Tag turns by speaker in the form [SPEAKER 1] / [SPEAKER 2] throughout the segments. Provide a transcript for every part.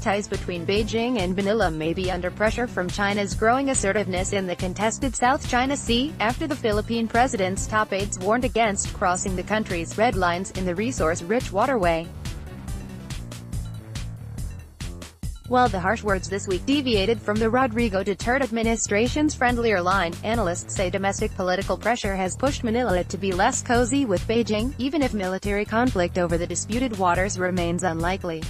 [SPEAKER 1] ties between Beijing and Manila may be under pressure from China's growing assertiveness in the contested South China Sea, after the Philippine president's top aides warned against crossing the country's red lines in the resource-rich waterway. While the harsh words this week deviated from the Rodrigo Duterte administration's friendlier line, analysts say domestic political pressure has pushed Manila to be less cozy with Beijing, even if military conflict over the disputed waters remains unlikely.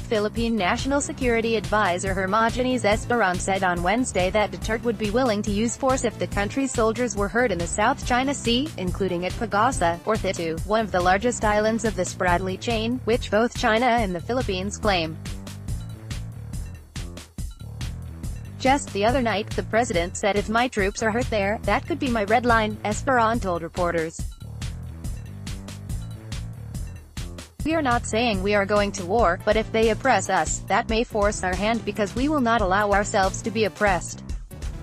[SPEAKER 1] Philippine National Security Advisor Hermogenes Esperon said on Wednesday that Duterte would be willing to use force if the country's soldiers were hurt in the South China Sea, including at Pagasa, or Thitu, one of the largest islands of the Spratly chain, which both China and the Philippines claim. Just the other night, the president said, "If my troops are hurt there, that could be my red line," Esperon told reporters. "We are not saying we are going to war, but if they oppress us, that may force our hand because we will not allow ourselves to be oppressed."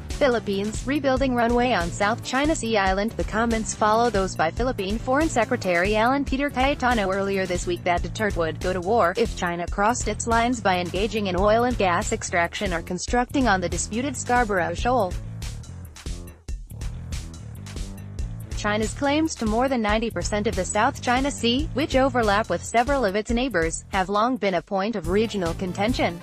[SPEAKER 1] Philippines, rebuilding runway on South China Sea Island. The comments follow those by Philippine Foreign Secretary Alan Peter Cayetano earlier this week that Duterte would go to war if China crossed its lines by engaging in oil and gas extraction or constructing on the disputed Scarborough Shoal. China's claims to more than 90% of the South China Sea, which overlap with several of its neighbors, have long been a point of regional contention.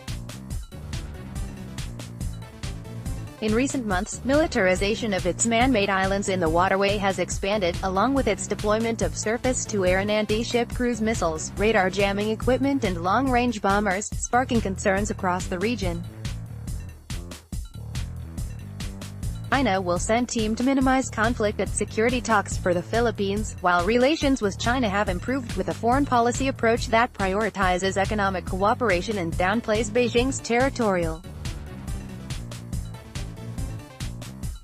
[SPEAKER 1] In recent months, militarization of its man-made islands in the waterway has expanded, along with its deployment of surface-to-air and anti-ship cruise missiles, radar jamming equipment and long-range bombers, sparking concerns across the region. China will send team to minimize conflict at security talks for the Philippines, while relations with China have improved with a foreign policy approach that prioritizes economic cooperation and downplays Beijing's territorial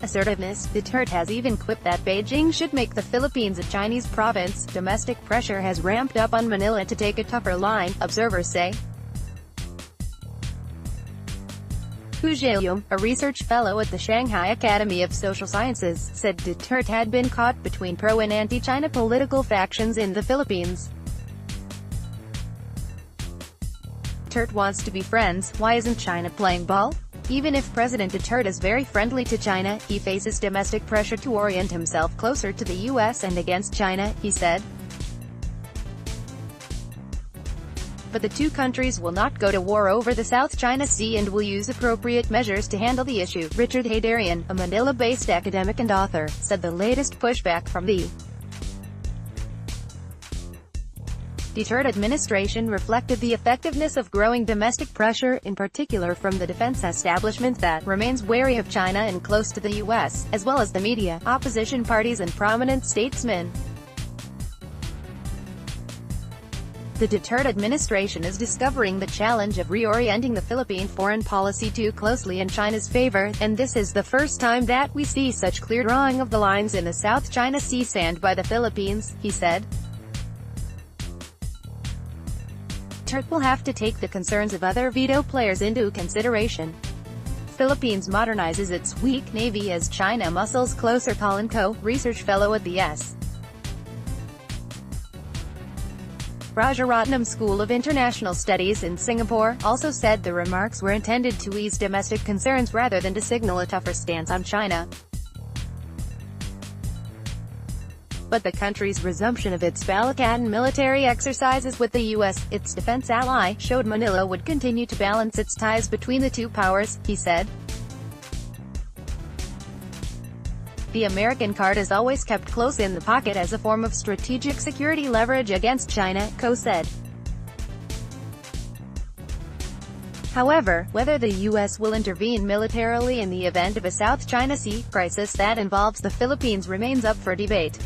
[SPEAKER 1] assertiveness. Duterte has even quipped that Beijing should make the Philippines a Chinese province. Domestic pressure has ramped up on Manila to take a tougher line, observers say. Hu Zhiyong, a research fellow at the Shanghai Academy of Social Sciences, said Duterte had been caught between pro- and anti-China political factions in the Philippines. Duterte wants to be friends, why isn't China playing ball? Even if President Duterte is very friendly to China, he faces domestic pressure to orient himself closer to the US and against China, he said. But the two countries will not go to war over the South China Sea and will use appropriate measures to handle the issue. Richard Haydarian, a Manila-based academic and author, said the latest pushback from the Duterte administration reflected the effectiveness of growing domestic pressure, in particular from the defense establishment that remains wary of China and close to the US, as well as the media, opposition parties and prominent statesmen. The Duterte administration is discovering the challenge of reorienting the Philippine foreign policy too closely in China's favor, and this is the first time that we see such clear drawing of the lines in the South China Sea sand by the Philippines, he said. Duterte will have to take the concerns of other veto players into consideration. Philippines modernizes its weak navy as China muscles closer. Colin Coe, research fellow at the S. Rajaratnam School of International Studies in Singapore, also said the remarks were intended to ease domestic concerns rather than to signal a tougher stance on China. But the country's resumption of its Balikatan military exercises with the U.S., its defense ally, showed Manila would continue to balance its ties between the two powers, he said. The American card is always kept close in the pocket as a form of strategic security leverage against China, Coe said. However, whether the U.S. will intervene militarily in the event of a South China Sea crisis that involves the Philippines remains up for debate.